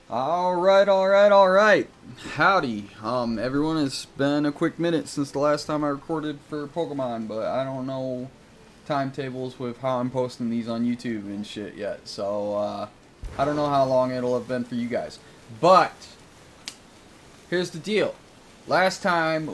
All right. Howdy. Everyone, it's been a quick minute since the last time I recorded for Pokemon, but I don't know timetables with how I'm posting these on YouTube and shit yet. So, I don't know how long it'll have been for you guys. But, here's the deal. Last time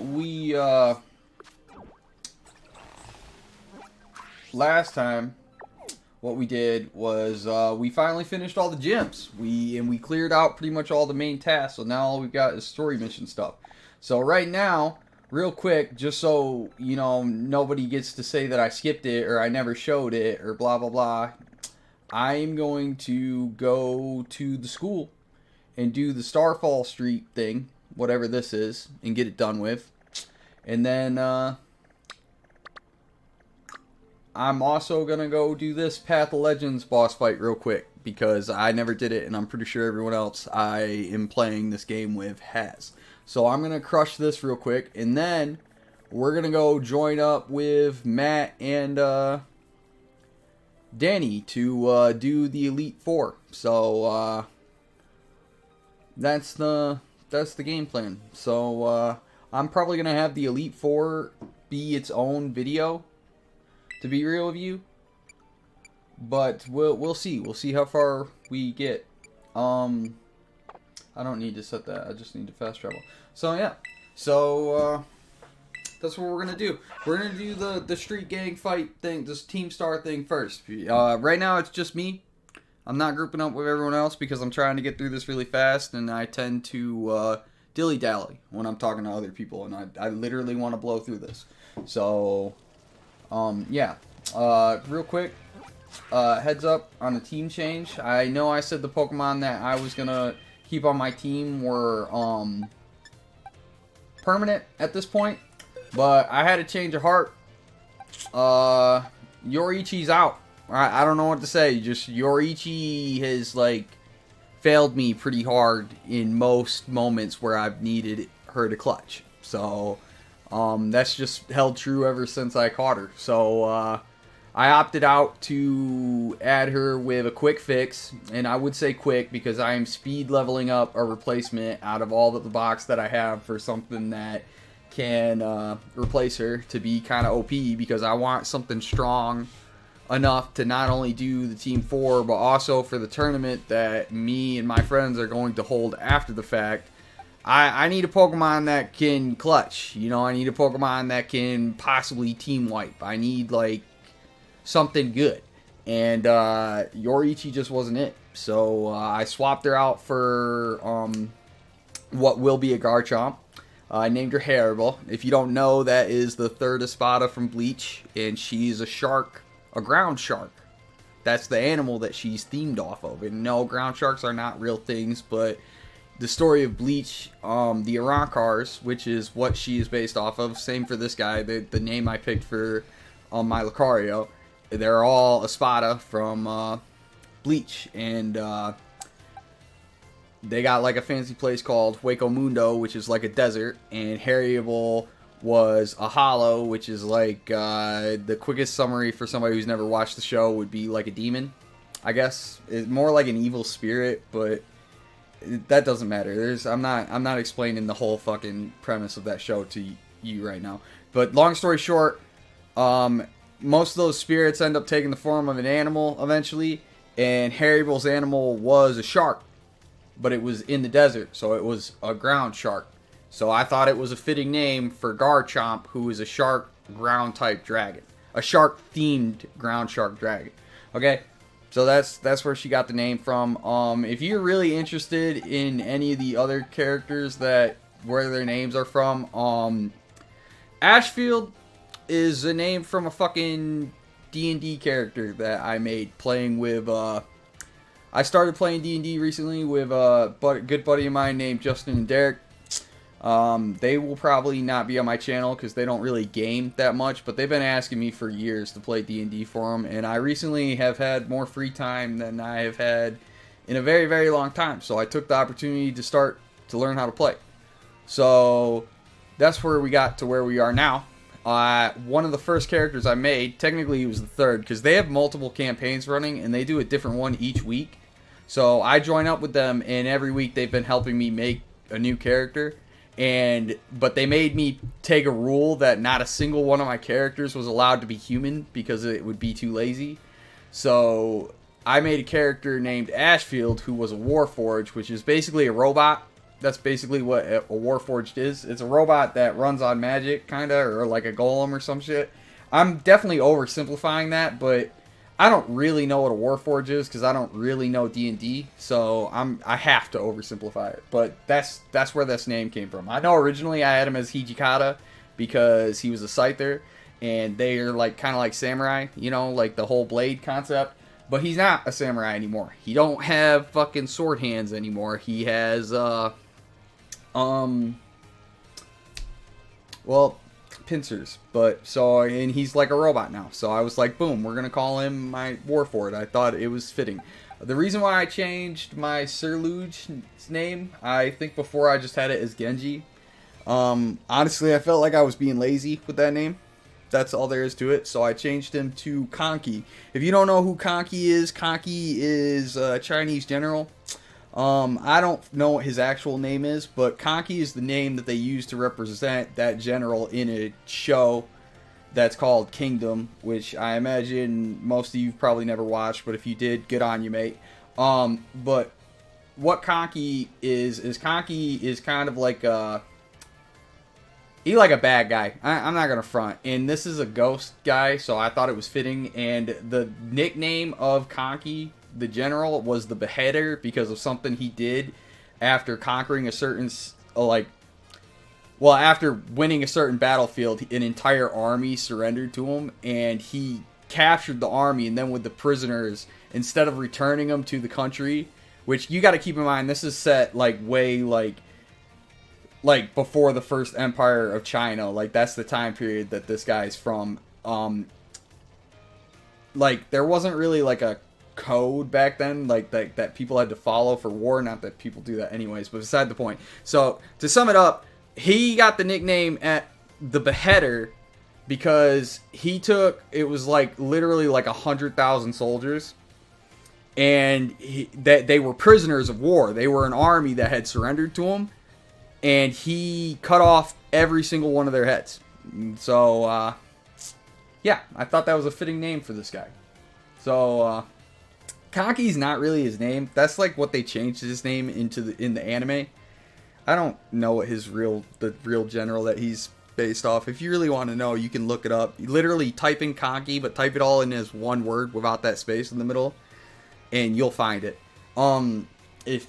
what we did was we finally finished all the gyms. We cleared out pretty much all the main tasks. So now all we've got is story mission stuff. So right now, real quick, just so you know, nobody gets to say that I skipped it or I never showed it or blah blah blah. I'm going to go to the school and do the Starfall Street thing, whatever this is, and get it done with. And then I'm also going to go do this Path of Legends boss fight real quick because I never did it and I'm pretty sure everyone else I am playing this game with has. So I'm going to crush this real quick and then we're going to go join up with Matt and Danny to do the Elite Four. So that's the game plan. So I'm probably going to have the Elite Four be its own video, to be real with you, but we'll see. We'll see how far we get. I don't need to set that. I just need to fast travel. So yeah. So that's what we're gonna do. We're gonna do the street gang fight thing, this Team Star thing first. Right now it's just me. I'm not grouping up with everyone else because I'm trying to get through this really fast, and I tend to dilly dally when I'm talking to other people, and I literally want to blow through this. So. Yeah, real quick, heads up on the team change. I know I said the Pokemon that I was gonna keep on my team were, permanent at this point, but I had a change of heart. Yorichi's out. I don't know what to say, just Yorichi has, like, failed me pretty hard in most moments where I've needed her to clutch, so. That's just held true ever since I caught her. So, I opted out to add her with a quick fix. And I would say quick because I am speed leveling up a replacement out of all of the box that I have for something that can replace her to be kind of OP. Because I want something strong enough to not only do the Team 4, but also for the tournament that me and my friends are going to hold after the fact. I need a Pokemon that can clutch. You know, I need a Pokemon that can possibly team wipe. I need, like, something good. And Yorichi just wasn't it. So I swapped her out for what will be a Garchomp. I named her Haribo. If you don't know, that is the third Espada from Bleach. And she's a shark, a ground shark. That's the animal that she's themed off of. And no, ground sharks are not real things, but the story of Bleach, the Arankars, which is what she is based off of. Same for this guy. The name I picked for my Lucario. They're all Espada from Bleach. And they got like a fancy place called Hueco Mundo, which is like a desert. And Harryable was a hollow, which is like the quickest summary for somebody who's never watched the show would be like a demon, I guess. It's more like an evil spirit, but that doesn't matter. I'm not explaining the whole fucking premise of that show to you right now. But long story short, most of those spirits end up taking the form of an animal eventually, and Harrible's animal was a shark, but it was in the desert, so it was a ground shark. So I thought it was a fitting name for Garchomp, who is a shark ground type dragon, a shark themed ground shark dragon. Okay. So that's where she got the name from. If you're really interested in any of the other characters that where their names are from, Ashfield is a name from a fucking D&D character that I made playing with. I started playing D&D recently with a good buddy of mine named Justin and Derek. They will probably not be on my channel because they don't really game that much, but they've been asking me for years to play D&D for them, and I recently have had more free time than I have had in a very, very long time, so I took the opportunity to start to learn how to play. So that's where we got to where we are now. One of the first characters I made, technically he was the third, because they have multiple campaigns running, and they do a different one each week. So I join up with them, and every week they've been helping me make a new character. But they made me take a rule that not a single one of my characters was allowed to be human because it would be too lazy. So I made a character named Ashfield who was a Warforged, which is basically a robot. That's basically what a Warforged is. It's a robot that runs on magic, kind of, or like a golem or some shit. I'm definitely oversimplifying that, but I don't really know what a Warforged is because I don't really know D&D, so I have to oversimplify it. But that's where this name came from. I know originally I had him as Hijikata because he was a Scyther, and they are like kind of like samurai, you know, like the whole blade concept. But he's not a samurai anymore. He don't have fucking sword hands anymore. He has well, pincers. But so, and he's like a robot now. So I was like, boom, we're gonna call him my Warford. I thought it was fitting. The reason why I changed my Sir Luge's name, I think before I just had it as Genji. Honestly, I felt like I was being lazy with that name. That's all there is to it. So I changed him to Conky. If you don't know who Conky is a Chinese general. I don't know what his actual name is, but Conky is the name that they use to represent that general in a show that's called Kingdom, which I imagine most of you probably never watched, but if you did, good on you, mate. But what Conky is Conky is kind of like he's like a bad guy. I'm not gonna front. And this is a ghost guy, so I thought it was fitting. And the nickname of Conky, the general, was the Beheader because of something he did after conquering a certain, after winning a certain battlefield. An entire army surrendered to him, and he captured the army. And then with the prisoners, instead of returning them to the country, which you got to keep in mind, this is set like way like before the first empire of China. Like that's the time period that this guy's from. Like there wasn't really like a code back then, like that people had to follow for war. Not that people do that anyways, but beside the point. So to sum it up, he got the nickname at the Beheader because he took, it was like literally like 100,000 soldiers, and that they were prisoners of war. They were an army that had surrendered to him, and he cut off every single one of their heads. So yeah, I thought that was a fitting name for this guy. So Conky's not really his name. That's like what they changed his name into in the anime. I don't know what the real general that he's based off. If you really want to know, you can look it up. You literally type in Conky, but type it all in as one word without that space in the middle, and you'll find it. If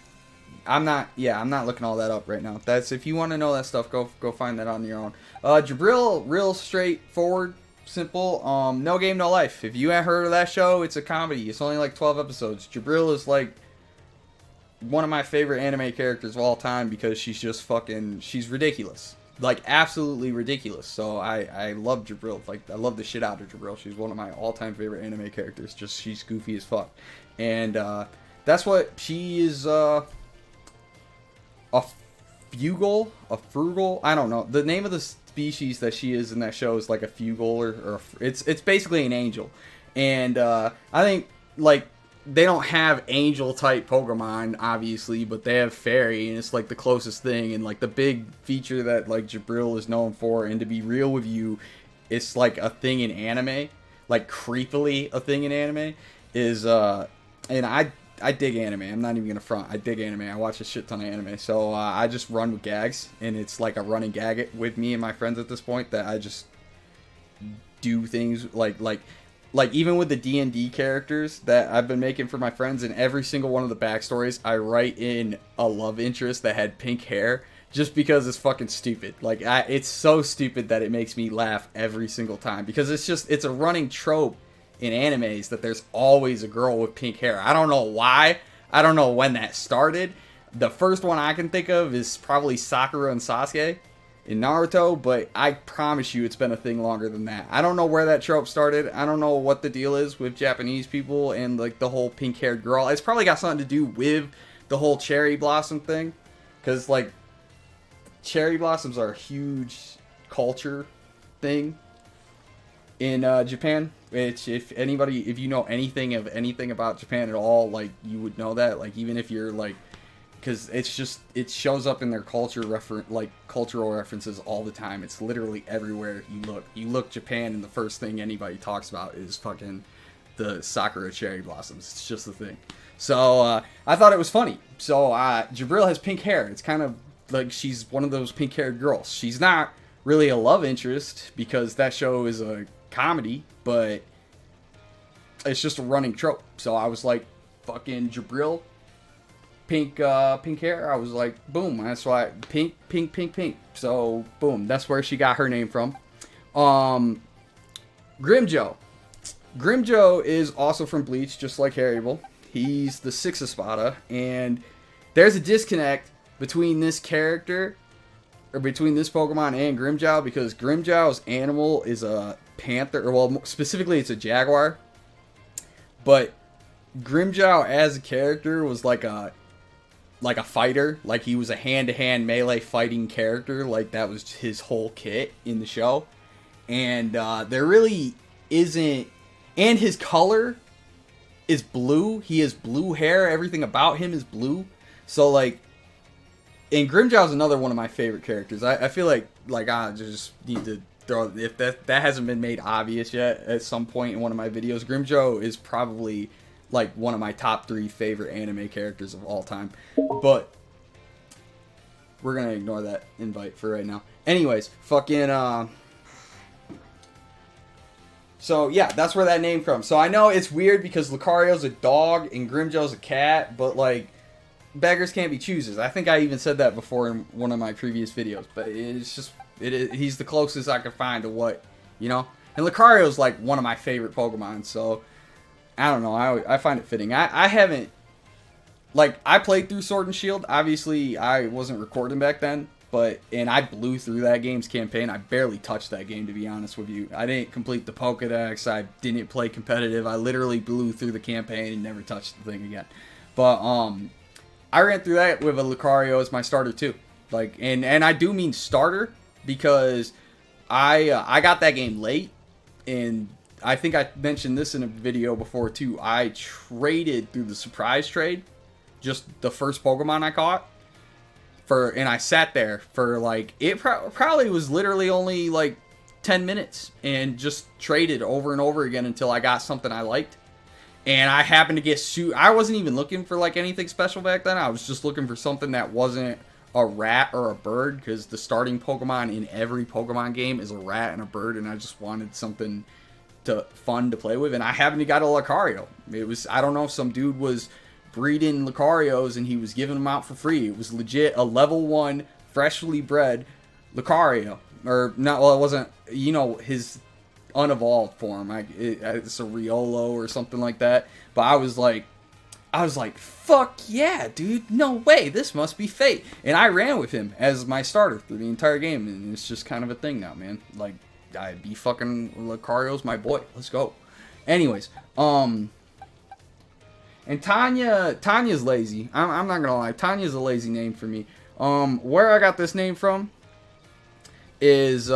I'm not looking all that up right now. That's, if you want to know that stuff, go find that on your own. Jabril, real straightforward, simple. No Game No Life. If you haven't heard of that show, it's a comedy. It's only like 12 episodes. Jabril is like one of my favorite anime characters of all time because she's just she's ridiculous. Like absolutely ridiculous. So I love Jabril. Like I love the shit out of Jabril. She's one of my all-time favorite anime characters. Just she's goofy as fuck. And that's what she is. A frugal. I don't know the name of the species that she is in that show is like a fugal or it's basically an angel. And I think like they don't have angel type Pokemon obviously, but they have fairy, and it's like the closest thing. And like the big feature that like Jabril is known for, and to be real with you, it's like a thing in anime, like creepily a thing in anime, is and I dig anime. I'm not even gonna front. I dig anime. I watch a shit ton of anime. So I just run with gags, and it's like a running gag with me and my friends at this point that I just do things like even with the D&D characters that I've been making for my friends, and every single one of the backstories, I write in a love interest that had pink hair just because it's fucking stupid. Like it's so stupid that it makes me laugh every single time because it's a running trope in animes that there's always a girl with pink hair. I don't know why. I don't know when that started. The first one I can think of is probably Sakura and Sasuke in Naruto, but I promise you it's been a thing longer than that. I don't know where that trope started. I don't know what the deal is with Japanese people and like the whole pink-haired girl. It's probably got something to do with the whole cherry blossom thing, because like cherry blossoms are a huge culture thing in Japan. Which, if you know anything about Japan at all, like, you would know that. Like, even if you're like, because it shows up in their cultural references all the time. It's literally everywhere you look. You look Japan, and the first thing anybody talks about is fucking the Sakura cherry blossoms. It's just the thing. So I thought it was funny. So Jabril has pink hair. It's kind of like she's one of those pink-haired girls. She's not really a love interest because that show is a comedy, but it's just a running trope. So I was like, fucking Jabril, pink hair. I was like, boom. That's why pink. So boom, that's where she got her name from. Grimjo is also from Bleach, just like Harryable. He's the sixth Espada, and there's a disconnect between this character, or between this Pokemon and Grimjow, because Grimjow's animal is a panther, or well, specifically it's a jaguar. But Grimjow as a character was like a fighter, like he was a hand-to-hand melee fighting character, like that was his whole kit in the show. And there really isn't, and his color is blue. He has blue hair. Everything about him is blue. So like, and Grimjow's another one of my favorite characters. I feel like I just need to throw, if that hasn't been made obvious yet at some point in one of my videos, Grimjow is probably like one of my top 3 favorite anime characters of all time. But we're gonna ignore that invite for right now. Anyways, fucking so yeah, that's where that name comes. So I know it's weird because Lucario's a dog and Grimjow's a cat, but like, beggars can't be choosers. I think I even said that before in one of my previous videos, but it's just, he's the closest I could find to what, you know? And Lucario's like one of my favorite Pokemon, so I don't know, I find it fitting. I haven't, like, I played through Sword and Shield. Obviously, I wasn't recording back then, and I blew through that game's campaign. I barely touched that game, to be honest with you. I didn't complete the Pokedex. I didn't play competitive. I literally blew through the campaign and never touched the thing again. But, I ran through that with a Lucario as my starter, too. Like, and I do mean starter, because I got that game late, and I think I mentioned this in a video before, too. I traded through the surprise trade, just the first Pokemon I caught, and I sat there for like, it probably was literally only like 10 minutes and just traded over and over again until I got something I liked. And I happened to get I wasn't even looking for like anything special back then. I was just looking for something that wasn't a rat or a bird, because the starting Pokemon in every Pokemon game is a rat and a bird, and I just wanted something fun to play with. And I happened to got a Lucario. It was, I don't know if some dude was breeding Lucarios and he was giving them out for free. It was legit a level 1 freshly bred Lucario, or not, well, it wasn't, you know, his unevolved form. It's a Riolo or something like that. But I was like, fuck yeah, dude, no way, this must be fate. And I ran with him as my starter through the entire game, and it's just kind of a thing now, man. Like, I'd be fucking Lucario's my boy. Let's go. Anyways, and Tanya's lazy. I'm not gonna lie, Tanya's a lazy name for me. Where I got this name from is,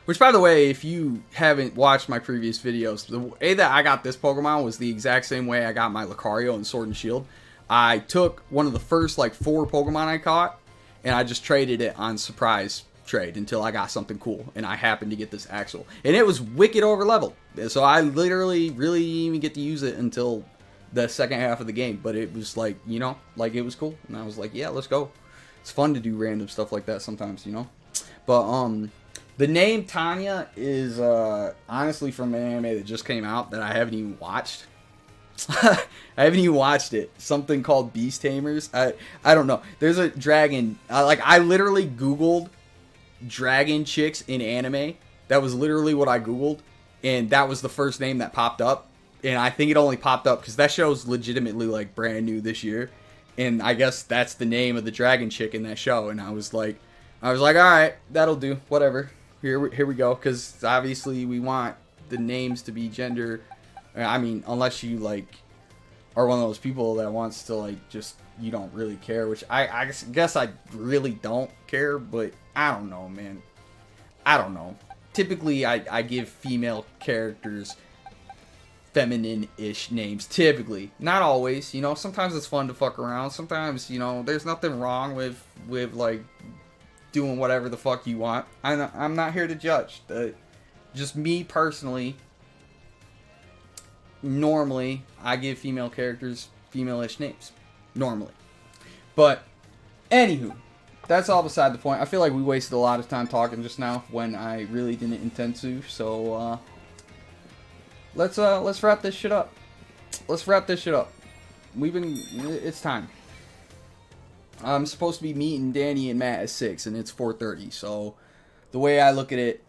which, by the way, if you haven't watched my previous videos, the way that I got this Pokemon was the exact same way I got my Lucario in Sword and Shield. I took one of the first, like, 4 Pokemon I caught, and I just traded it on surprise trade until I got something cool, and I happened to get this Axel. And it was wicked over leveled, so I literally really didn't even get to use it until the second half of the game. But it was like, you know, like, it was cool, and I was like, yeah, let's go. It's fun to do random stuff like that sometimes, you know. But the name Tanya is honestly from an anime that just came out that I haven't even watched. I haven't even watched it. Something called Beast Tamers. I don't know. There's a dragon. I literally Googled dragon chicks in anime. That was literally what I Googled, and that was the first name that popped up. And I think it only popped up because that show's legitimately like brand new this year, and I guess that's the name of the dragon chick in that show. And I was like, all right, that'll do. Whatever. Here we go. Because obviously we want the names to be gender. I mean, unless you like are one of those people that wants to like just, you don't really care, which I guess I really don't care, but I don't know, man. I don't know. typically I give female characters feminine-ish names. Typically, not always. You know, sometimes it's fun to fuck around. Sometimes, you know, there's nothing wrong with like doing whatever the fuck you want. I'm not here to judge. Just me personally. Normally, I give female characters female-ish names. Normally, but anywho, that's all beside the point. I feel like we wasted a lot of time talking just now when I really didn't intend to. So let's wrap this shit up. Let's wrap this shit up. It's time. I'm supposed to be meeting Danny and Matt at 6, and it's 4:30. So the way I look at it,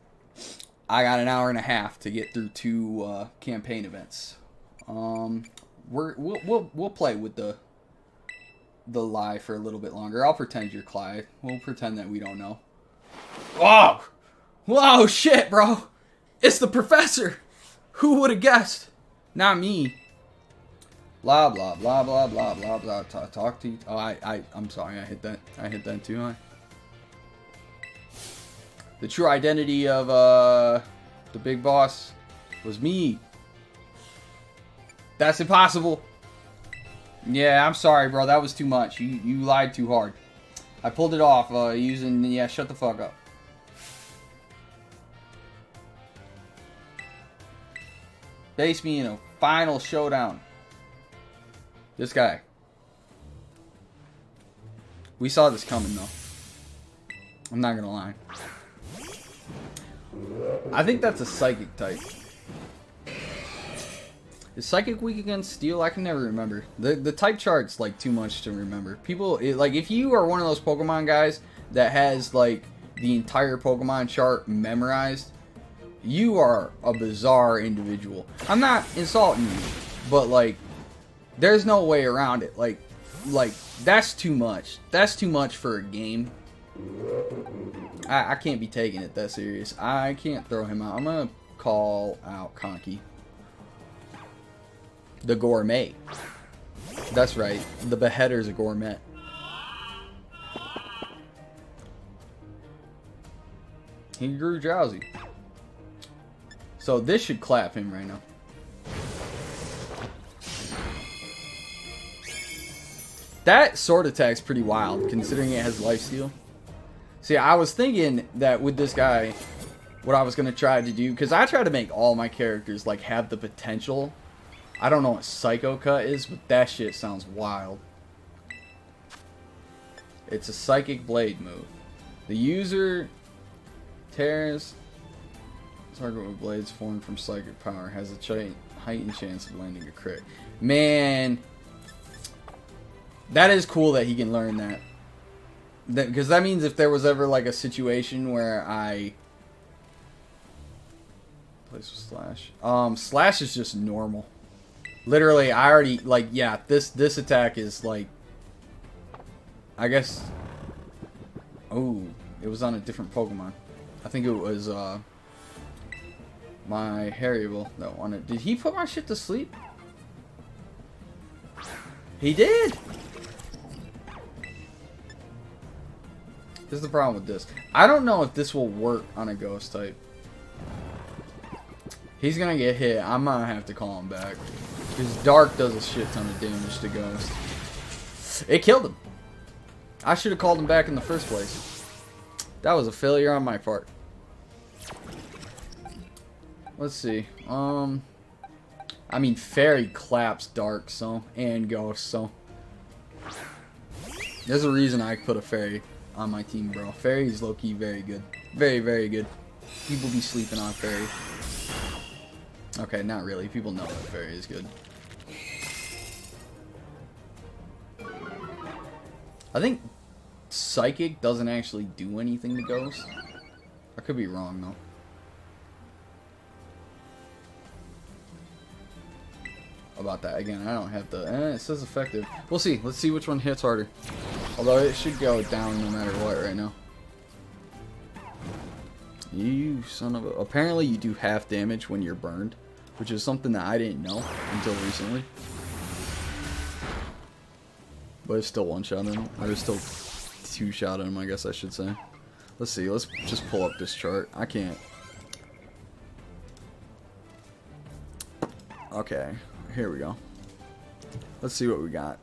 I got an hour and a half to get through 2 campaign events. We'll play with the lie for a little bit longer. I'll pretend you're Clyde. We'll pretend that we don't know. Whoa! Whoa, shit, bro! It's the professor! Who would have guessed? Not me. Blah, blah, blah, blah, blah, blah, blah. Talk to you. Oh, I'm sorry. I hit that. I hit that too, huh? The true identity of, the big boss was me. That's impossible. Yeah, I'm sorry, bro. That was too much. You lied too hard. I pulled it off using... Yeah, shut the fuck up. Face me in a final showdown. This guy. We saw this coming, though. I'm not gonna lie. I think that's a psychic type. Is Psychic weak against Steel? I can never remember. The type chart's like too much to remember. People, like, if you are one of those Pokemon guys that has like the entire Pokemon chart memorized, you are a bizarre individual. I'm not insulting you, but like, there's no way around it. Like that's too much. That's too much for a game. I can't be taking it that serious. I can't throw him out. I'm gonna call out Conky. The gourmet. That's right. The beheader's a gourmet. He grew drowsy. So this should clap him right now. That sword attack's pretty wild, considering it has lifesteal. See, I was thinking that with this guy, what I was going to try to do, because I try to make all my characters like have the potential. I don't know what Psycho Cut is, but that shit sounds wild. It's a Psychic Blade move. The user tears target with blades formed from psychic power. Has a heightened chance of landing a crit. Man, that is cool that he can learn that. Because that means if there was ever like a situation where I... Place with Slash. Slash is just normal. Literally, I already, like, yeah, this attack is, like, I guess, oh, it was on a different Pokemon. I think it was, my Harryable that wanted, did he put my shit to sleep? He did! Here's the problem with this. I don't know if this will work on a ghost type. He's gonna get hit. I'm gonna have to call him back. Because Dark does a shit ton of damage to Ghost. It killed him. I should have called him back in the first place. That was a failure on my part. Let's see. I mean, Fairy claps Dark, so, and Ghost, so. There's a reason I put a Fairy on my team, bro. Fairy's low-key very good. Very, very good. People be sleeping on Fairy. Okay, not really. People know that Fairy is good. I think Psychic doesn't actually do anything to Ghost. I could be wrong, though. About that. Again, I don't have the... it says effective. We'll see. Let's see which one hits harder. Although it should go down no matter what right now. You son of a... Apparently you do half damage when you're burned, which is something that I didn't know until recently. But it's still one-shot him. Or it's still two-shot him, I guess I should say. Let's see. Let's just pull up this chart. I can't Okay, here we go. Let's see what we got.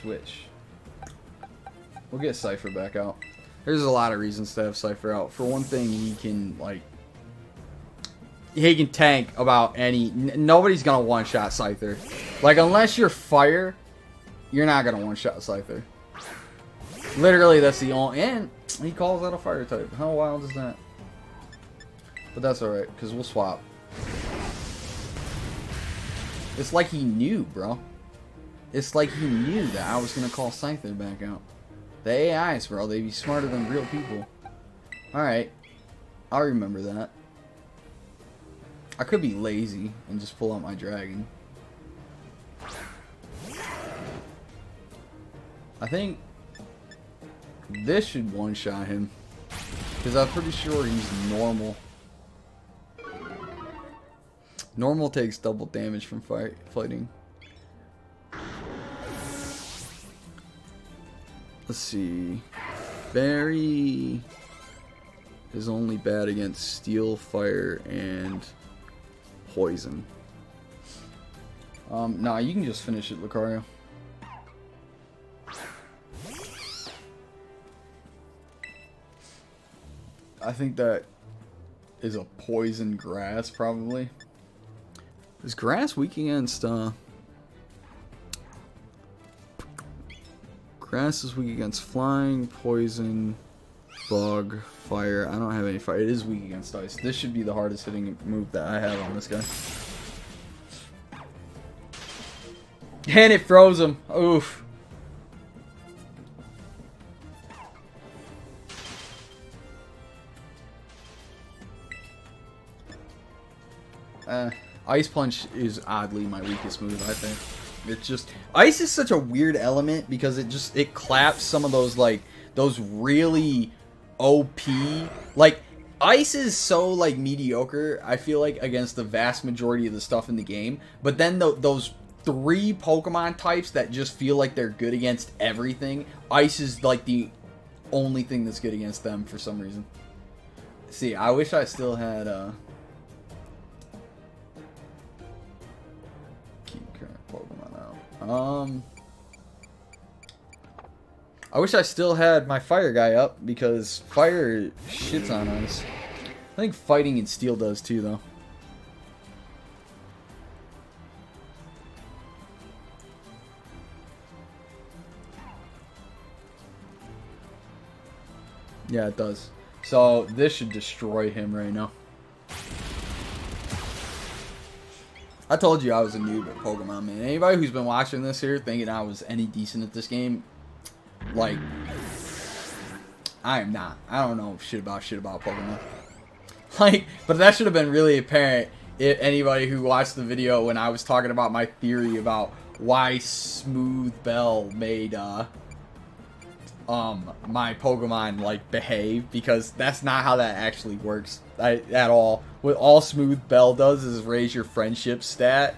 Switch. We'll get Cypher back out. There's a lot of reasons to have Cypher out. For one thing, he can, like... He can tank about any... Nobody's gonna one-shot Scyther. Like, unless you're Fire, you're not gonna one-shot Scyther. Literally, that's the only... And he calls out a Fire type. How wild is that? But that's alright, because we'll swap. It's like he knew, bro. It's like he knew that I was gonna call Scyther back out. The AIs, bro, they be smarter than real people. Alright. I'll remember that. I could be lazy and just pull out my dragon. I think this should one-shot him. Because I'm pretty sure he's normal. Normal takes double damage from fighting. Let's see. Barry is only bad against steel, fire, and poison. Nah, you can just finish it, Lucario. I think that is a poison grass, probably. Is grass weak against, grass is weak against flying, poison, bug, fire. I don't have any fire. It is weak against ice. This should be the hardest hitting move that I have on this guy. And it froze him. Oof. Ice Punch is oddly my weakest move, I think. It's just... Ice is such a weird element because it claps some of those, like, those really OP... Like, Ice is so, like, mediocre, I feel like, against the vast majority of the stuff in the game. But then those 3 Pokemon types that just feel like they're good against everything, Ice is, like, the only thing that's good against them for some reason. See, I wish I still had, I wish I still had my fire guy up because fire shits on us. I think fighting and steel does too, though. Yeah, it does. So this should destroy him right now. I told you I was a noob at Pokemon, man. Anybody who's been watching this here thinking I was any decent at this game, like, I am not. I don't know shit about Pokemon. Like, but that should have been really apparent if anybody who watched the video when I was talking about my theory about why Smooth Bell made my Pokemon like behave, because that's not how that actually works at all. What all Smooth Bell does is raise your friendship stat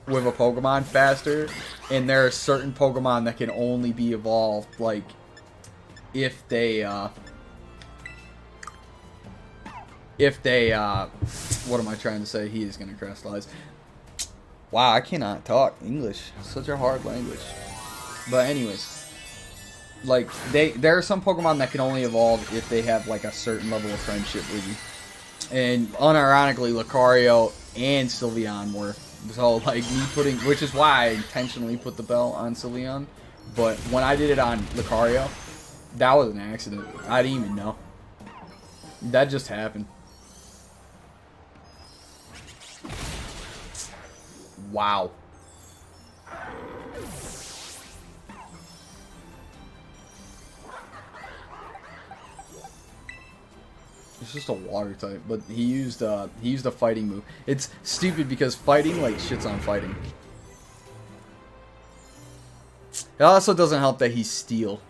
with a Pokemon faster, and there are certain Pokemon that can only be evolved like if they what am I trying to say? He is gonna crystallize. Wow, I cannot talk English. Such a hard language. But anyways, like there are some Pokemon that can only evolve if they have like a certain level of friendship with you. And unironically, Lucario and Sylveon were. So like me putting, which is why I intentionally put the bell on Sylveon. But when I did it on Lucario, that was an accident. I didn't even know. That just happened. Wow. It's just a water type, but he used a fighting move. It's stupid because fighting like shits on fighting. It also doesn't help that he's steel.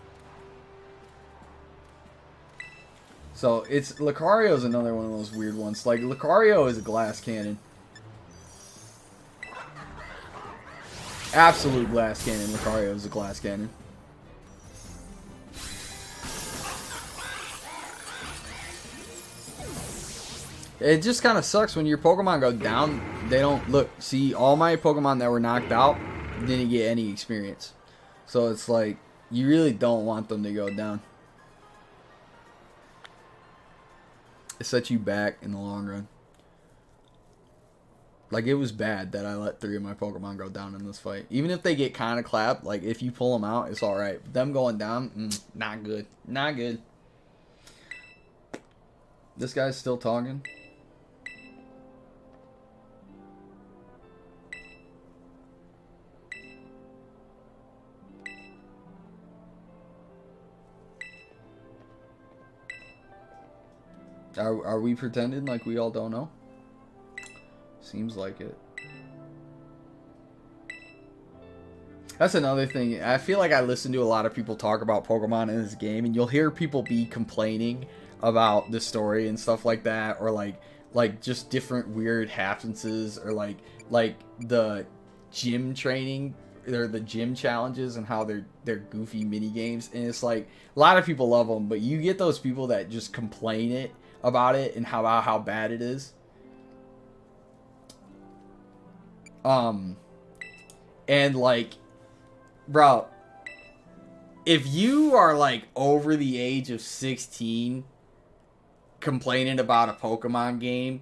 So it's Lucario is another one of those weird ones. Like Lucario is a glass cannon. Absolute glass cannon. Lucario is a glass cannon. It just kind of sucks when your Pokemon go down. They don't look. See, all my Pokemon that were knocked out didn't get any experience. So it's like you really don't want them to go down. It sets you back in the long run. Like, it was bad that I let 3 of my Pokemon go down in this fight. Even if they get kind of clapped, like, if you pull them out, it's alright. Them going down, not good. Not good. This guy's still talking. Are we pretending like we all don't know? Seems like it. That's another thing. I feel like I listen to a lot of people talk about Pokemon in this game, and you'll hear people be complaining about the story and stuff like that, or like just different weird happenances, or like the gym training or the gym challenges and how they're goofy mini games. And it's like a lot of people love them, but you get those people that just complain about it and how bad it is. And like, bro, if you are like over the age of 16 complaining about a Pokemon game,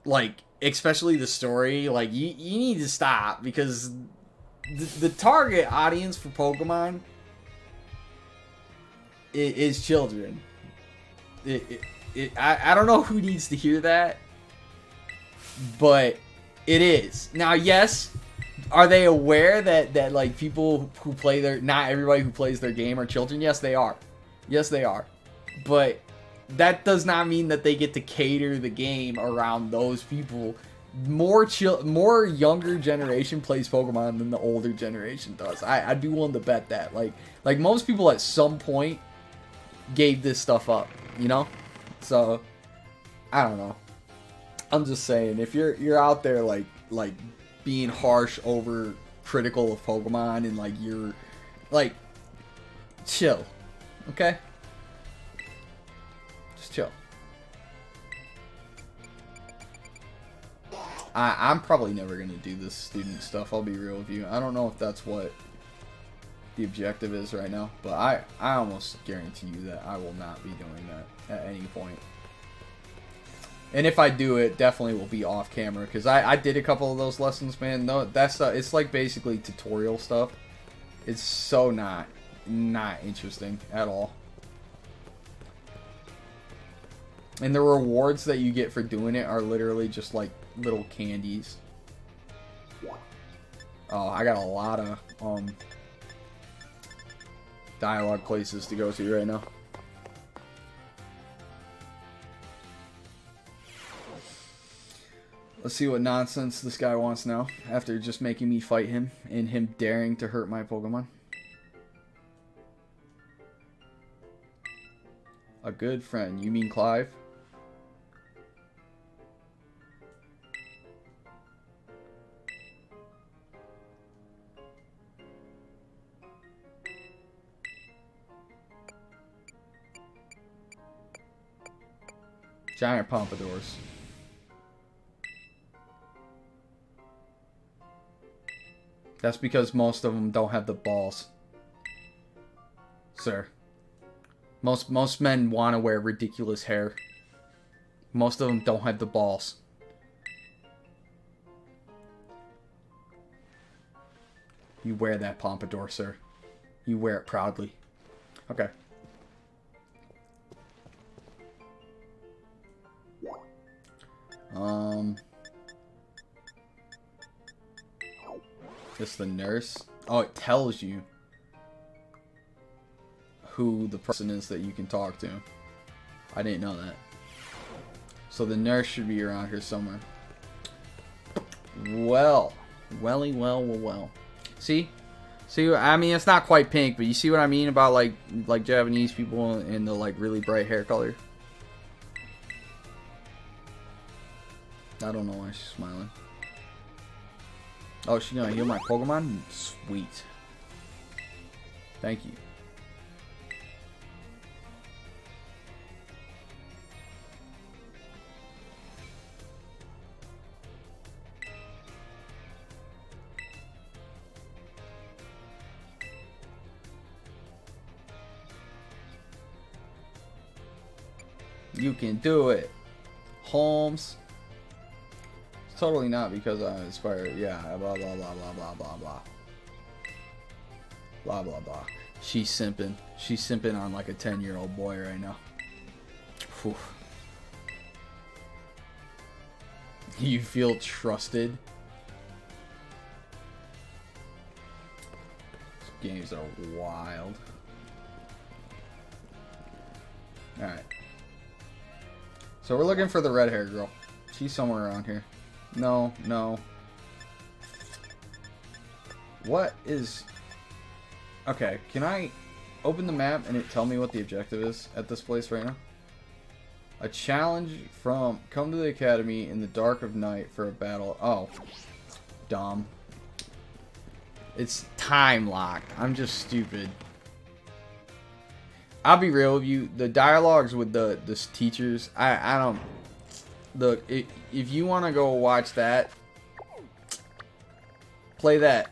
like, especially the story, like, you need to stop, because the target audience for Pokemon is children. I don't know who needs to hear that, but it is. Now, yes, are they aware that like people who play not everybody who plays their game are children? Yes, they are. Yes, they are. But that does not mean that they get to cater the game around those people. More younger generation plays Pokemon than the older generation does. I'd be willing to bet that. Like most people at some point gave this stuff up, you know? So I don't know. I'm just saying, if you're out there like being harsh over critical of Pokemon, and like you're like, chill, okay? Just chill. I'm probably never gonna do this student stuff. I'll be real with you. I don't know if that's what the objective is right now, but I almost guarantee you that I will not be doing that at any point. And if I do, it definitely will be off camera, because I did a couple of those lessons, man. No, that's it's like basically tutorial stuff. It's so not interesting at all. And the rewards that you get for doing it are literally just like little candies. Oh, I got a lot of dialogue places to go to right now. Let's see what nonsense this guy wants now, after just making me fight him and him daring to hurt my Pokemon. A good friend. You mean Clive? Giant pompadours. That's because most of them don't have the balls, sir. Most men want to wear ridiculous hair. Most of them don't have the balls. You wear that pompadour, sir. You wear it proudly. Okay. It's the nurse. Oh, it tells you who the person is that you can talk to. I didn't know that. So the nurse should be around here somewhere. Well. See? See, I mean, it's not quite pink, but you see what I mean about like Japanese people in the like really bright hair color? I don't know why she's smiling. Oh, she's gonna heal my Pokemon? Sweet. Thank you. You can do it, Holmes. It's totally not because I'm inspired. Yeah, blah, blah, blah, blah, blah, blah, blah. Blah, blah, blah. She's simping. She's simping on like a 10-year-old boy right now. Whew. You feel trusted? These games are wild. Alright. So we're looking for the red hair girl. She's somewhere around here. No, no. What is... Okay, can I open the map and it tell me what the objective is at this place right now? A challenge from come to the academy in the dark of night for a battle. Oh, dumb. It's time locked. I'm just stupid. I'll be real with you. The dialogues with the teachers, I don't. Look, if you want to go watch that, play that.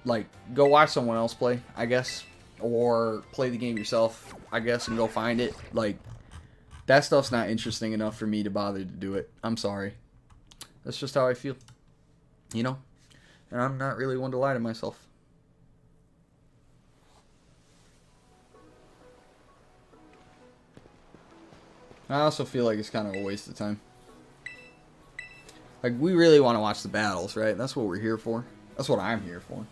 Like, go watch someone else play, I guess, or play the game yourself, I guess, and go find it. Like, that stuff's not interesting enough for me to bother to do it. I'm sorry. That's just how I feel. You know? And I'm not really one to lie to myself. I also feel like it's kind of a waste of time. Like, we really want to watch the battles, right? That's what we're here for. That's what I'm here for.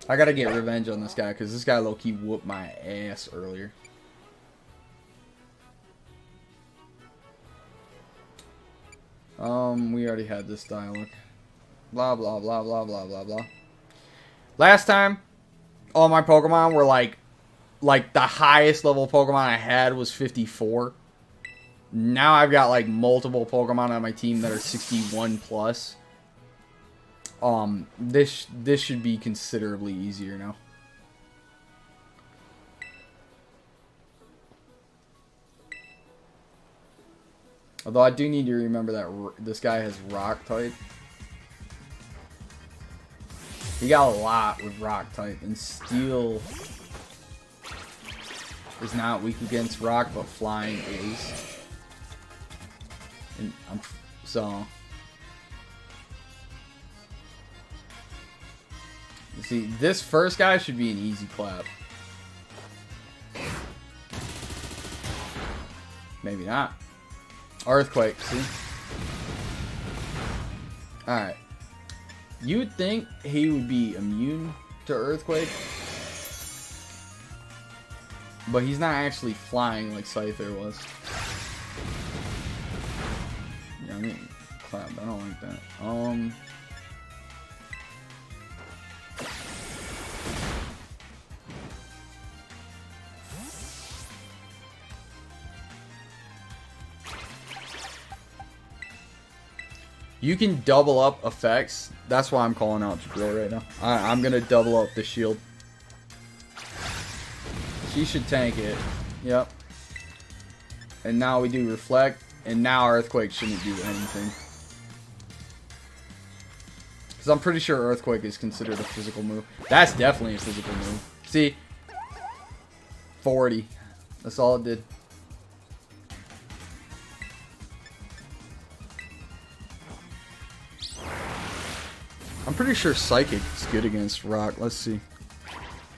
I gotta get revenge on this guy, because this guy low-key whooped my ass earlier. We already had this dialogue. Blah, blah, blah, blah, blah, blah, blah. Last time, all my Pokemon were like the highest level Pokemon I had was 54. Now I've got like multiple Pokemon on my team that are 61 plus. This should be considerably easier now. Although I do need to remember that this guy has Rock type. He got a lot with Rock type, and Steel is not weak against Rock, but Flying is. And so. You see, this first guy should be an easy clap. Maybe not. Earthquake, see? Alright. You would think he would be immune to Earthquake. But he's not actually flying like Scyther was. Yeah, I mean, clap. I don't like that. You can double up effects. That's why I'm calling out Jabril right now. I'm going to double up the shield. She should tank it. Yep. And now we do Reflect. And now Earthquake shouldn't do anything. Because I'm pretty sure Earthquake is considered a physical move. That's definitely a physical move. See? 40. That's all it did. I'm pretty sure Psychic is good against Rock. Let's see.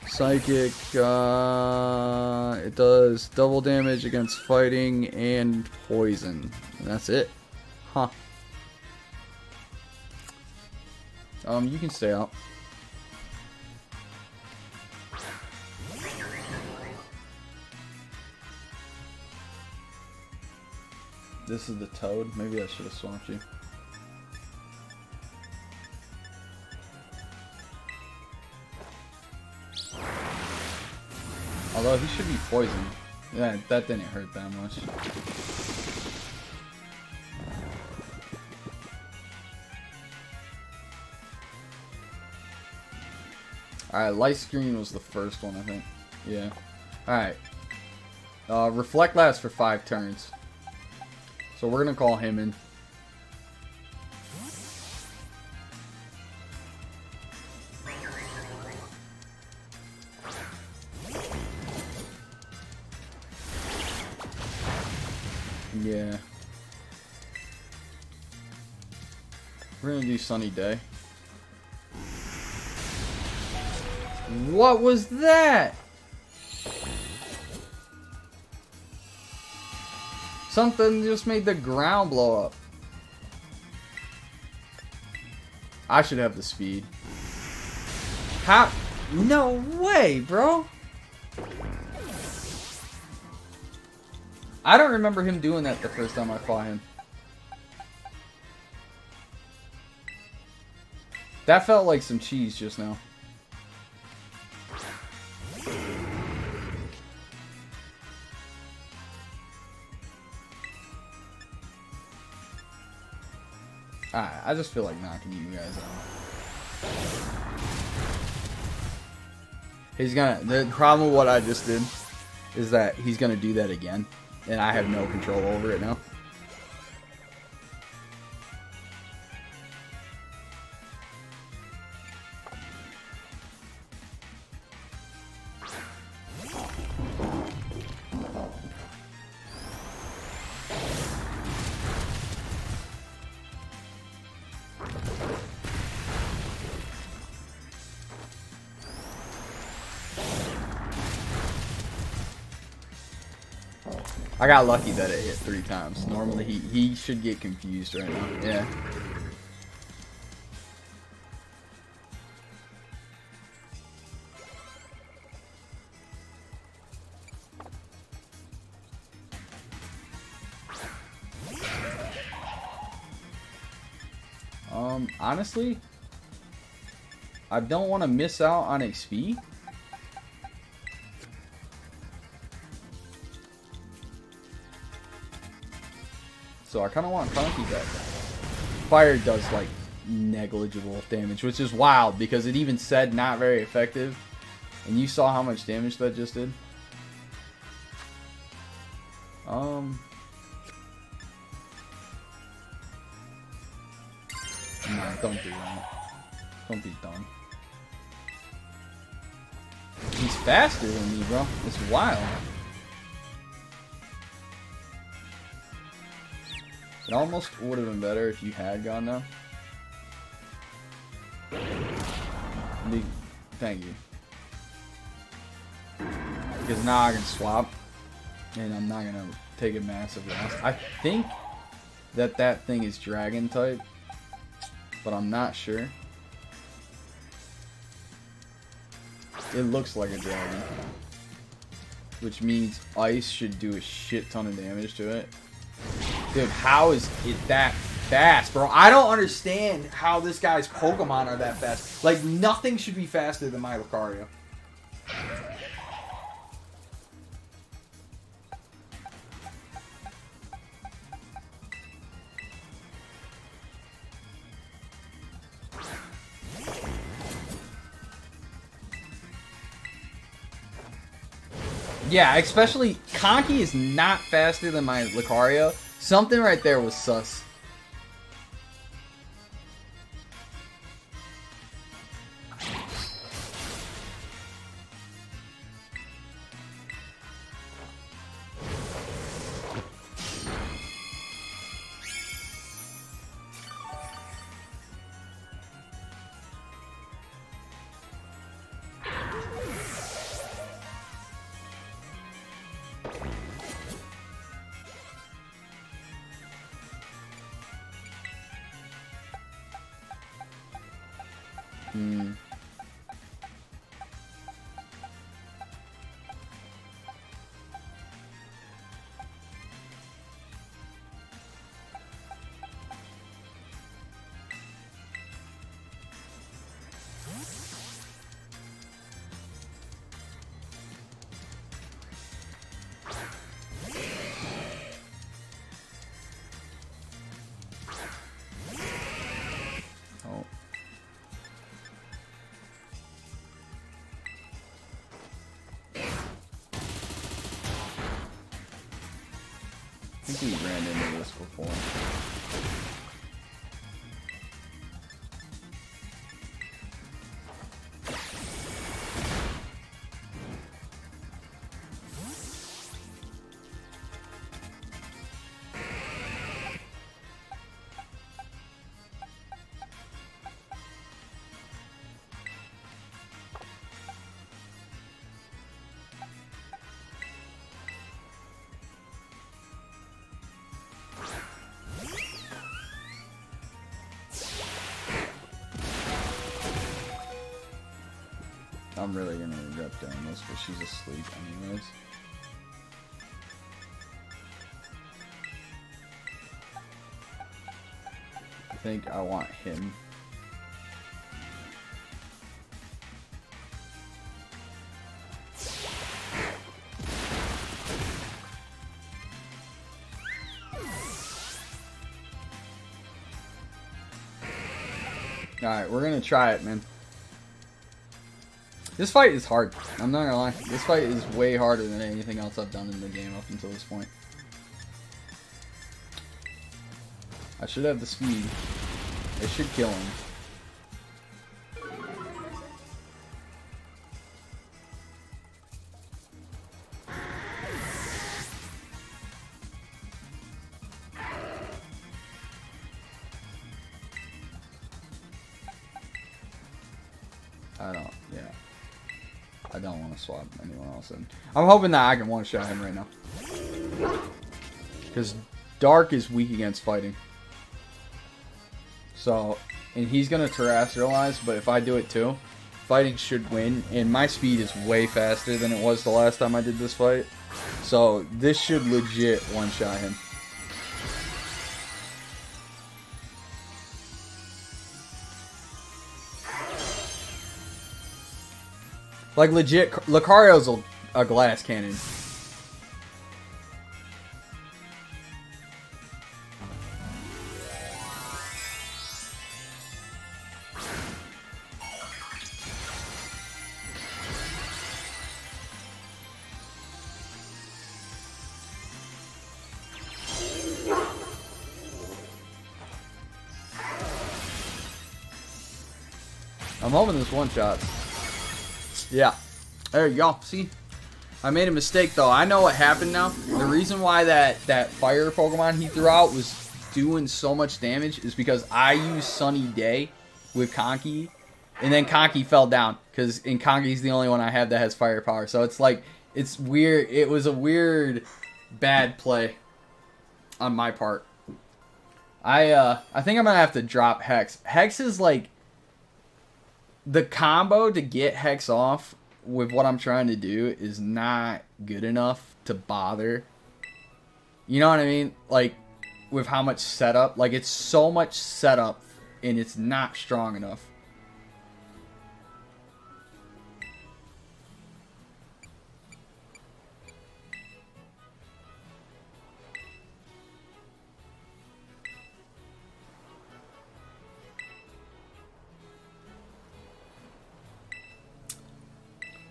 Psychic, it does double damage against fighting and poison. And that's it. Huh. You can stay out. This is the Toad. Maybe I should have swamped you. Although he should be poisoned. Yeah, that didn't hurt that much. Alright, Light Screen was the first one, I think. Yeah. Alright. Reflect lasts for 5 turns. So we're gonna call him in. Yeah. We're gonna do sunny day. What was that? Something just made the ground blow up. I should have the speed. How? No way, bro. I don't remember him doing that the first time I fought him. That felt like some cheese just now. Alright, I just feel like knocking you guys out. He's gonna... The problem with what I just did is that he's gonna do that again. And I have no control over it now. I got lucky that it hit 3 times. Normally he should get confused right now. Yeah. Honestly, I don't want to miss out on XP. So I kind of want Conky back. Fire does like negligible damage, which is wild because it even said not very effective. And you saw how much damage that just did. No, don't do that. Don't be dumb. He's faster than me, bro. It's wild. It almost would have been better if you had gone now. Thank you. Because now I can swap. And I'm not going to take a massive loss. I think that that thing is dragon type. But I'm not sure. It looks like a dragon. Which means ice should do a shit ton of damage to it. Dude, how is it that fast, bro? I don't understand how this guy's Pokemon are that fast. Like, nothing should be faster than my Lucario. Yeah, especially Conky is not faster than my Lucario. Something right there was sus. I think we ran into this before. I'm really gonna regret doing this, but she's asleep anyways. I think I want him. Alright, we're gonna try it, man. This fight is hard. I'm not gonna lie. This fight is way harder than anything else I've done in the game up until this point. I should have the speed. It should kill him. I don't want to swap anyone else in. I'm hoping that I can one-shot him right now. Because Dark is weak against fighting. So, and he's going to terrestrialize, but if I do it too, fighting should win. And my speed is way faster than it was the last time I did this fight. So, this should legit one-shot him. Like, legit, Lucario's a glass cannon. I'm hoping this one-shot. Yeah, there you go. See, I made a mistake though. I know what happened now. The reason why that fire Pokemon he threw out was doing so much damage is because I used Sunny Day with Conky, and then Conky fell down because Conky's the only one I have that has firepower. So it's like, it's weird. It was a weird bad play on my part. I think I'm gonna have to drop Hex. Hex is like, the combo to get Hex off with what I'm trying to do is not good enough to bother. You know what I mean? Like, with how much setup. Like, it's so much setup, and it's not strong enough.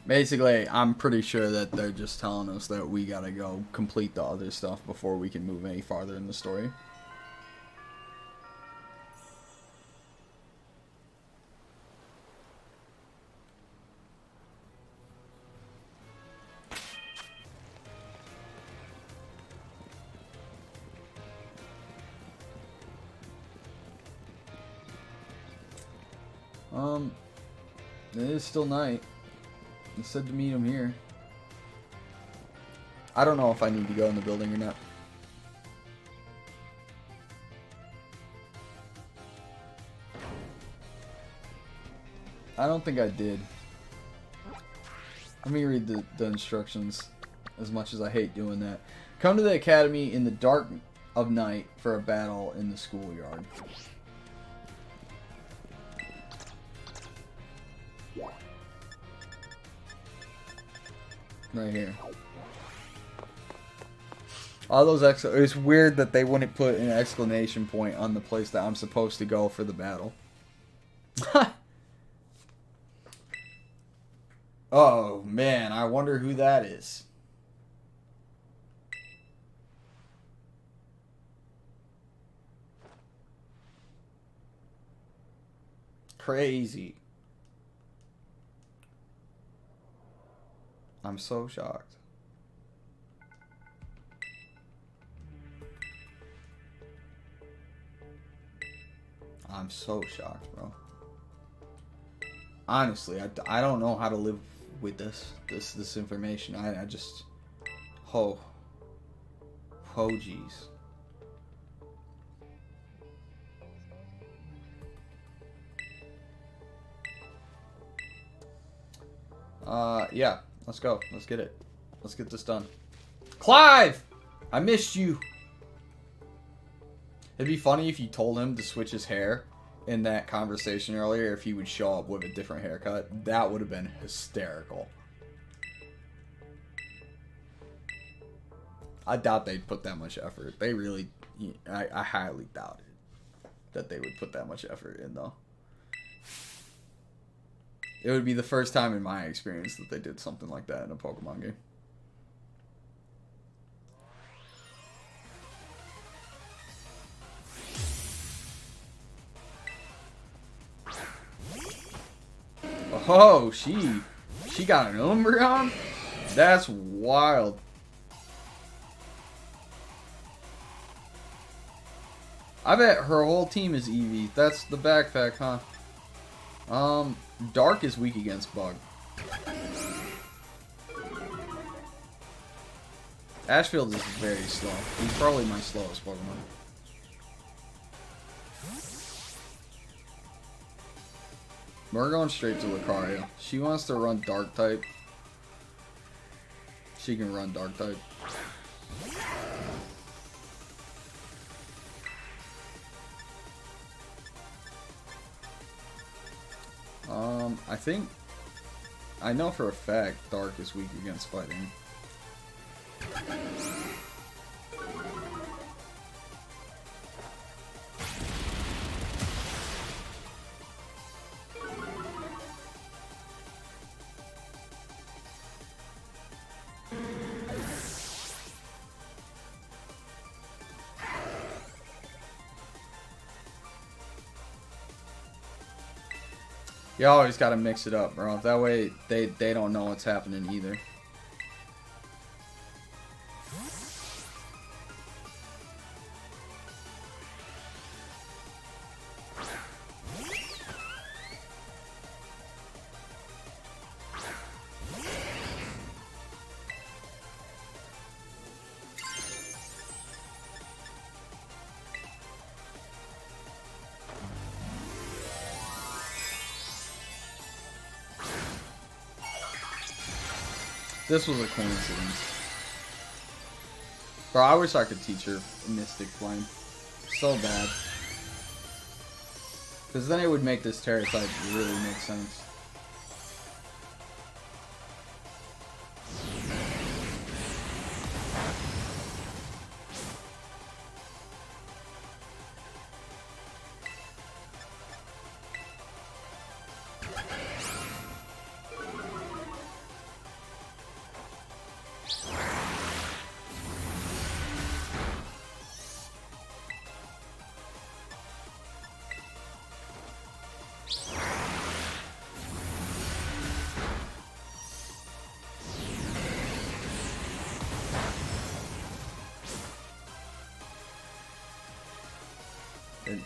Basically, I'm pretty sure that they're just telling us that we gotta go complete the other stuff before we can move any farther in the story. It is still night. It said to meet him here. I don't know if I need to go in the building or not. I don't think I did. Let me read the instructions, as much as I hate doing that. Come to the academy in the dark of night for a battle in the schoolyard. Right here. All those it's weird that they wouldn't put an exclamation point on the place that I'm supposed to go for the battle. Oh man, I wonder who that is. Crazy. I'm so shocked. I'm so shocked, bro. Honestly, I don't know how to live with this information. I just oh jeez. Yeah. Let's go. Let's get it. Let's get this done. Clive! I missed you. It'd be funny if you told him to switch his hair in that conversation earlier, if he would show up with a different haircut. That would have been hysterical. I doubt they'd put that much effort. They really... I highly doubt it that they would put that much effort in, though. It would be the first time in my experience that they did something like that in a Pokemon game. Oh, she got an Umbreon? That's wild. I bet her whole team is Eevee. That's the backpack, huh? Dark is weak against Bug. Ashfield is very slow. He's probably my slowest Pokemon. We're going straight to Lucario. She wants to run Dark type. She can run Dark type. I know for a fact Dark is weak against fighting. You always gotta mix it up, bro. That way they don't know what's happening either. This was a coincidence. Bro, I wish I could teach her Mystic Flame. So bad. Because then it would make this Terra type really make sense.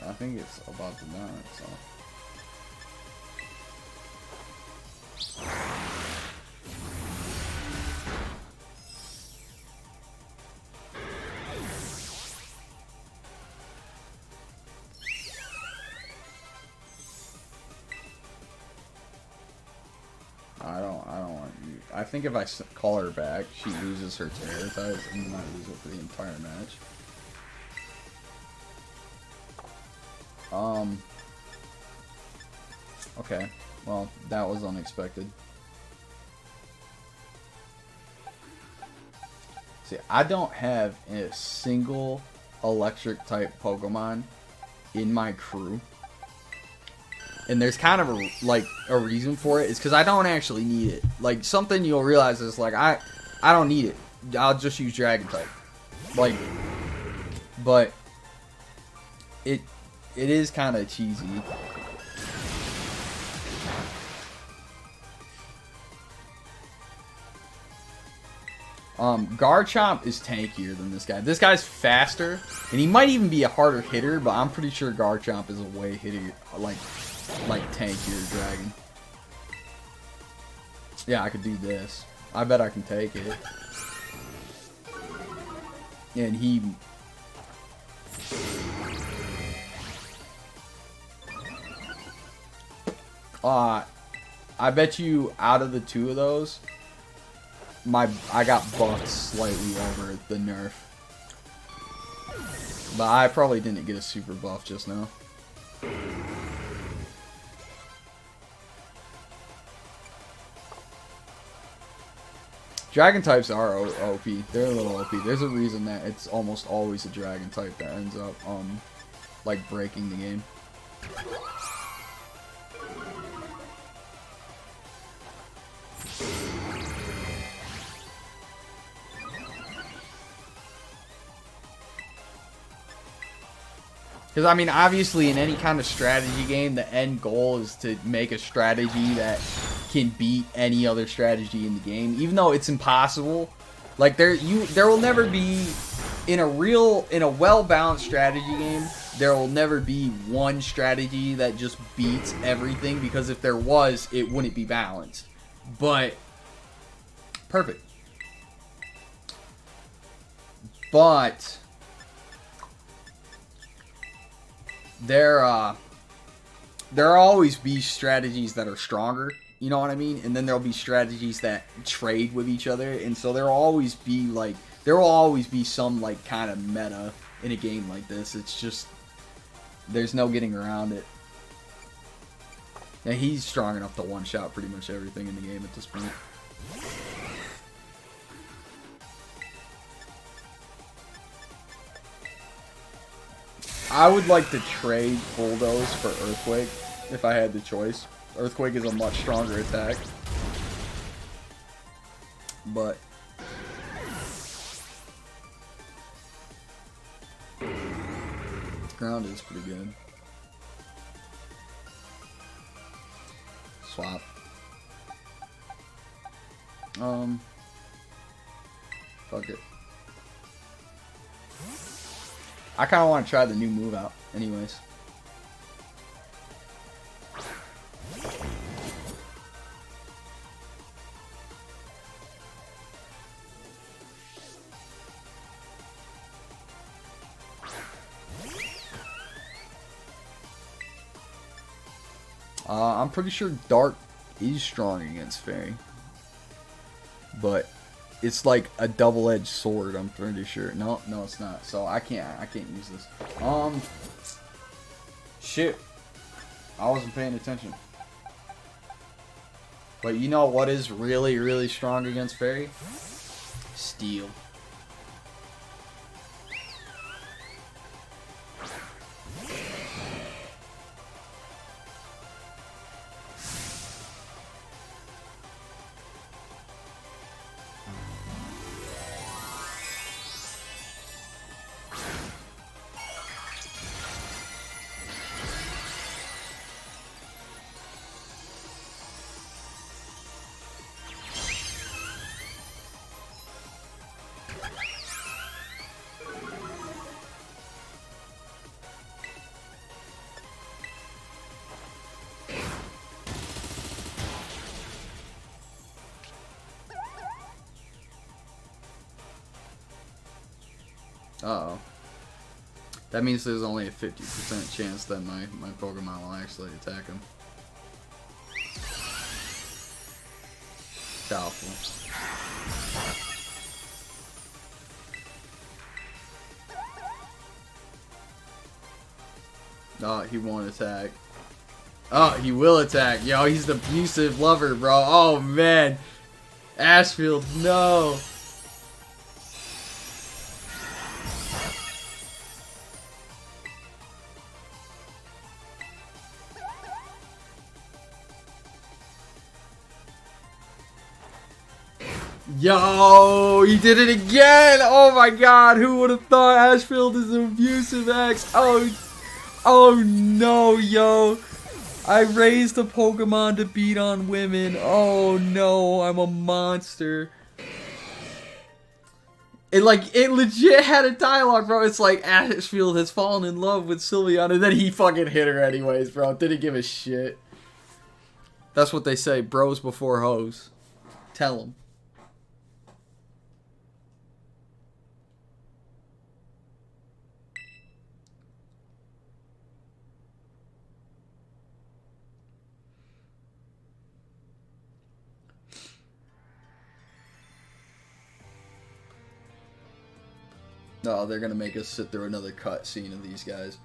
I think it's about to die, so. I don't want you. I think if I call her back, she loses her Terror type, and then I lose it for the entire match. Okay. Well, that was unexpected. See, I don't have a single electric type Pokemon in my crew. And there's kind of a reason for it. It's because I don't actually need it. Like, something you'll realize is, like, I don't need it. I'll just use Dragon type. Like, but it is kind of cheesy. Garchomp is tankier than this guy. This guy's faster, and he might even be a harder hitter, but I'm pretty sure Garchomp is a way hittier, like tankier dragon. Yeah, I could do this. I bet I can take it. And he... I bet you out of the two of those, I got buffed slightly over the nerf. But I probably didn't get a super buff just now. Dragon types are OP. They're a little OP. There's a reason that it's almost always a dragon type that ends up like breaking the game. Because, I mean, obviously in any kind of strategy game, the end goal is to make a strategy that can beat any other strategy in the game. Even though it's impossible. Like, there will never be, in a well-balanced strategy game, there will never be one strategy that just beats everything. Because if there was, it wouldn't be balanced. But, perfect. But there'll always be strategies that are stronger, you know what I mean? And then there'll be strategies that trade with each other, and so there will always be some like kind of meta in a game like this. It's just there's no getting around it. Yeah, he's strong enough to one-shot pretty much everything in the game at this point. I would like to trade Bulldoze for Earthquake if I had the choice. Earthquake is a much stronger attack. But ground is pretty good. Swap. Fuck it. I kind of want to try the new move out, anyways. I'm pretty sure Dark is strong against Fairy. But it's like a double-edged sword, I'm pretty sure. No, it's not. So I can't use this. Shit. I wasn't paying attention. But you know what is really, really strong against Fairy? Steel. Uh-oh. That means there's only a 50% chance that my Pokemon will actually attack him. Doubtful. Oh, he won't attack. Oh, he will attack. Yo, he's the abusive lover, bro. Oh, man. Ashfield, no. Yo, he did it again! Oh my god, who would have thought Ashfield is an abusive ex? Oh no, yo. I raised a Pokemon to beat on women. Oh no, I'm a monster. It legit had a dialogue, bro. It's like Ashfield has fallen in love with Sylveon, and then he fucking hit her anyways, bro. Didn't give a shit. That's what they say, bros before hoes. Tell them. No, they're gonna make us sit through another cut scene of these guys.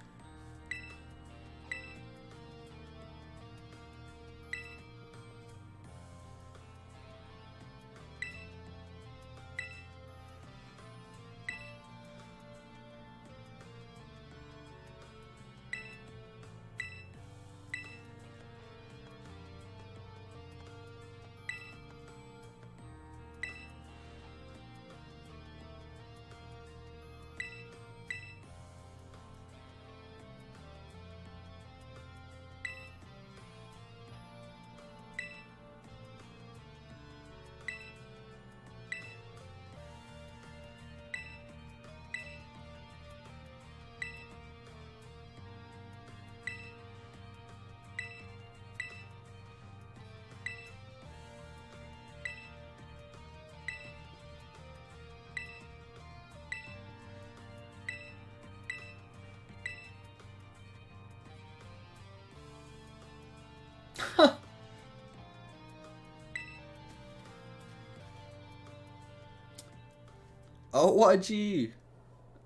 OYG!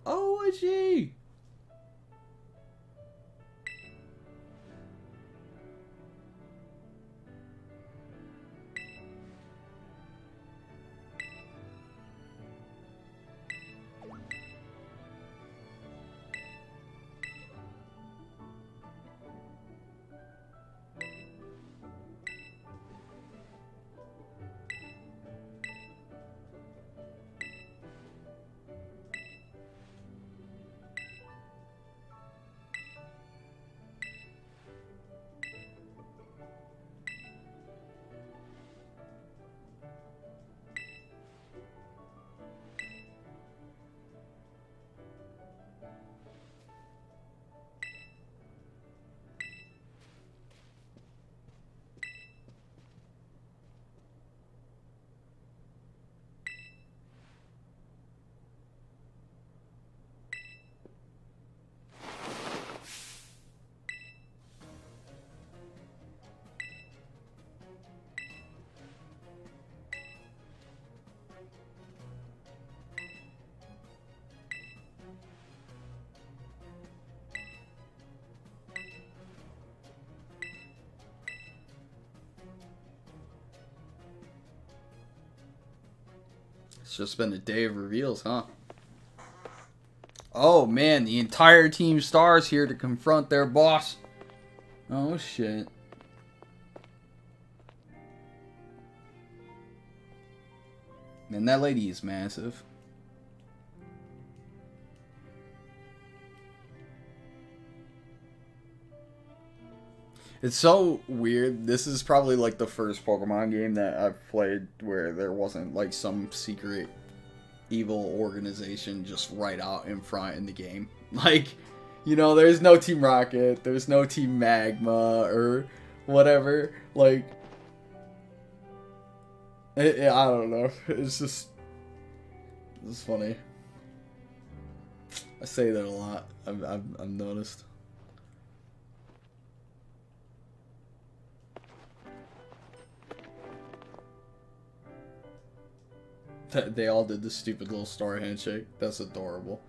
OYG! It's just been a day of reveals, huh? Oh man, the entire Team Star's here to confront their boss. Oh shit. Man, that lady is massive. It's so weird. This is probably like the first Pokemon game that I've played where there wasn't like some secret evil organization just right out in front in the game. Like, you know, there's no Team Rocket, there's no Team Magma or whatever. Like, I don't know. It's just, it's funny. I say that a lot. I've noticed. They all did this stupid little star handshake. That's adorable.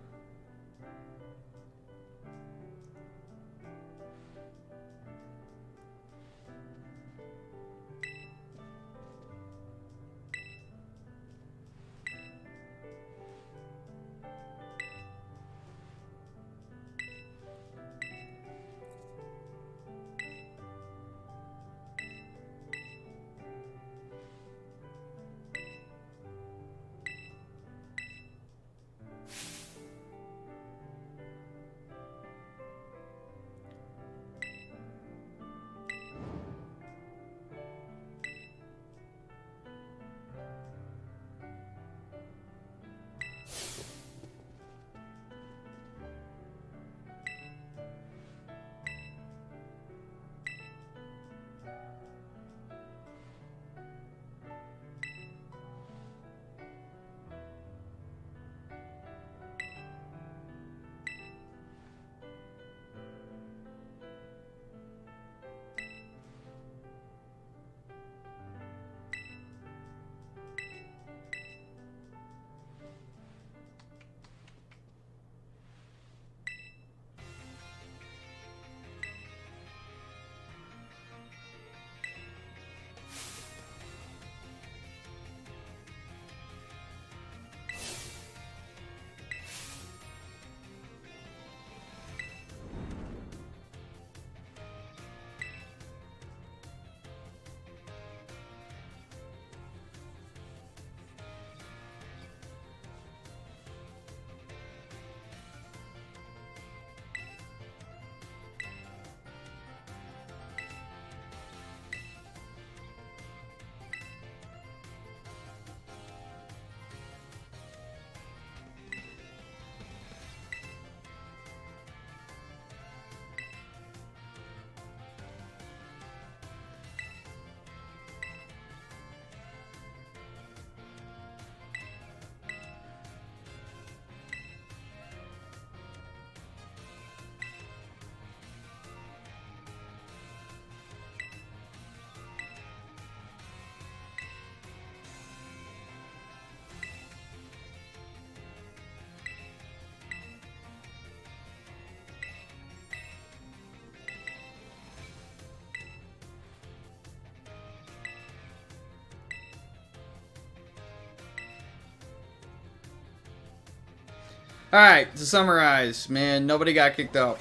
Alright, to summarize, man, nobody got kicked out.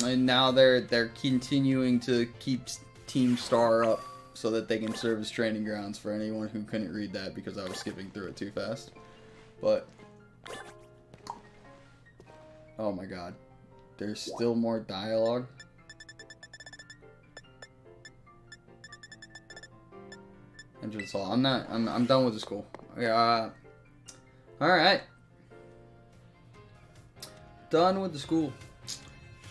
And now they're continuing to keep Team Star up so that they can serve as training grounds for anyone who couldn't read that because I was skipping through it too fast. But oh my god. There's still more dialogue. Entrance hall. I'm done with the school. Yeah. Alright. Done with the school.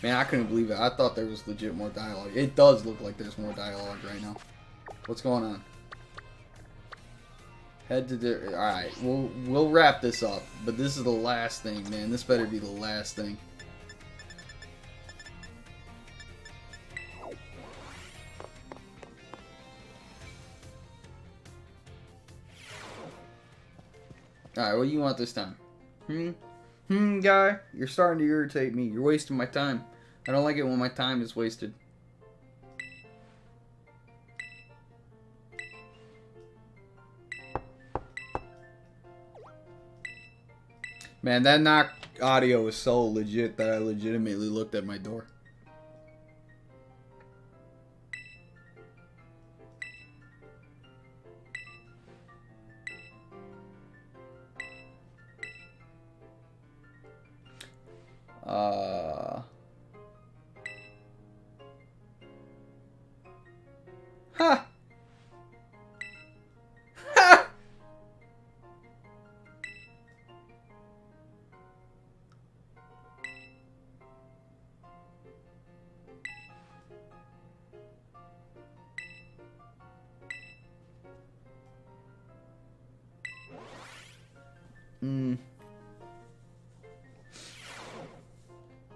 Man, I couldn't believe it. I thought there was legit more dialogue. It does look like there's more dialogue right now. What's going on? Head to the... Alright, we'll wrap this up. But this is the last thing, man. This better be the last thing. Alright, what do you want this time? Guy? You're starting to irritate me. You're wasting my time. I don't like it when my time is wasted. Man, that knock audio is so legit that I legitimately looked at my door. Ha! Ha!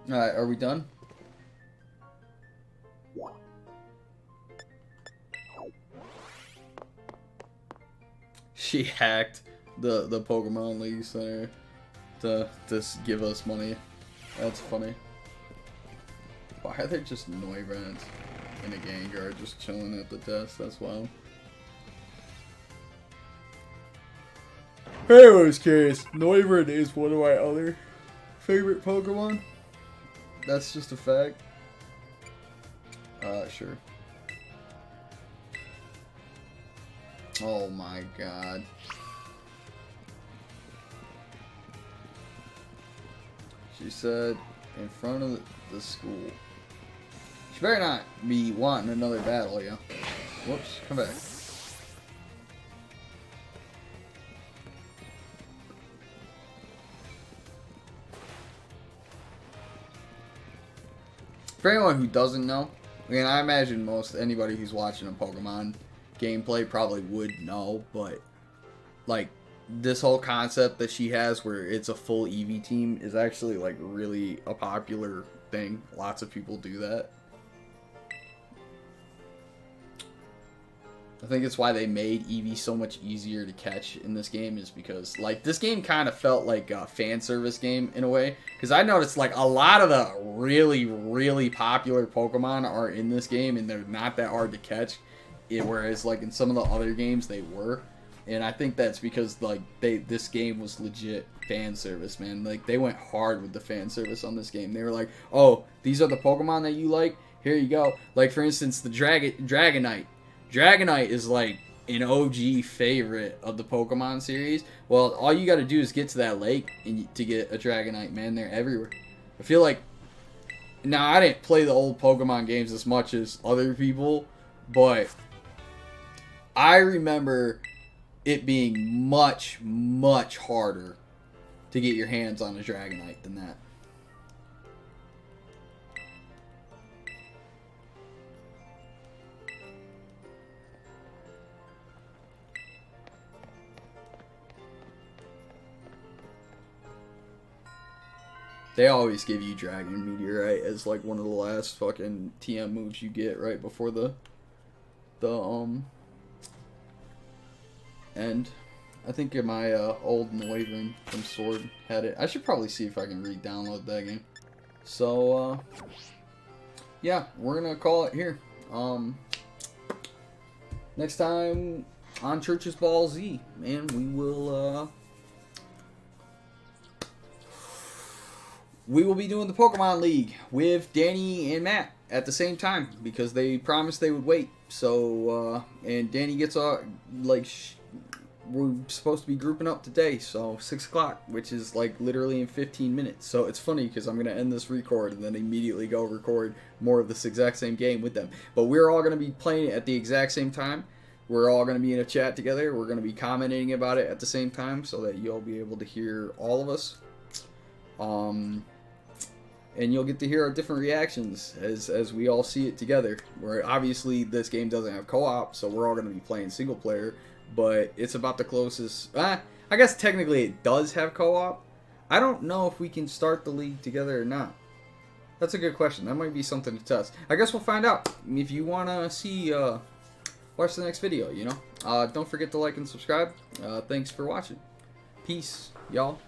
Alright, are we done? She hacked the Pokemon League Center to give us money. That's funny. Why are there just Noivans and a Gengar just chilling at the desk? That's wild. I was curious. Noivern is one of my other favorite Pokemon. That's just a fact. Sure. Oh my god. She said in front of the school. She better not be wanting another battle, yeah. Whoops, come back. For anyone who doesn't know, I mean, I imagine most anybody who's watching a Pokemon gameplay probably would know, but like this whole concept that she has where it's a full Eevee team is actually like really a popular thing. Lots of people do that. I think it's why they made Eevee so much easier to catch in this game, is because like this game kind of felt like a fan service game in a way, because I noticed like a lot of the really popular Pokemon are in this game and they're not that hard to catch, whereas like in some of the other games they were. And I think that's because like this game was legit fan service, man. Like they went hard with the fan service on this game. They were like, oh, these are the Pokemon that you like, here you go. Like for instance, the Dragonite. Dragonite is like an OG favorite of the Pokemon series. Well, all you got to do is get to that lake and to get a Dragonite, man. They're everywhere. I feel like, now I didn't play the old Pokemon games as much as other people, but I remember it being much harder to get your hands on a Dragonite than that. They always give you Dragon Meteorite as like one of the last fucking TM moves you get right before the end. I think my old Noivern from Sword had it. I should probably see if I can re-download that game. So yeah, we're gonna call it here. Next time on Church's Ball Z, man, we will we will be doing the Pokemon League with Danny and Matt at the same time because they promised they would wait. So, and Danny gets we're supposed to be grouping up today, so 6 o'clock, which is like literally in 15 minutes. So it's funny because I'm going to end this record and then immediately go record more of this exact same game with them. But we're all going to be playing it at the exact same time. We're all going to be in a chat together. We're going to be commenting about it at the same time so that you'll be able to hear all of us. And you'll get to hear our different reactions as we all see it together. Where obviously this game doesn't have co-op, so we're all going to be playing single player. But it's about the closest. I guess technically it does have co-op. I don't know if we can start the league together or not. That's a good question. That might be something to test. I guess we'll find out. If you want to see, watch the next video, you know. Don't forget to like and subscribe. Thanks for watching. Peace, y'all.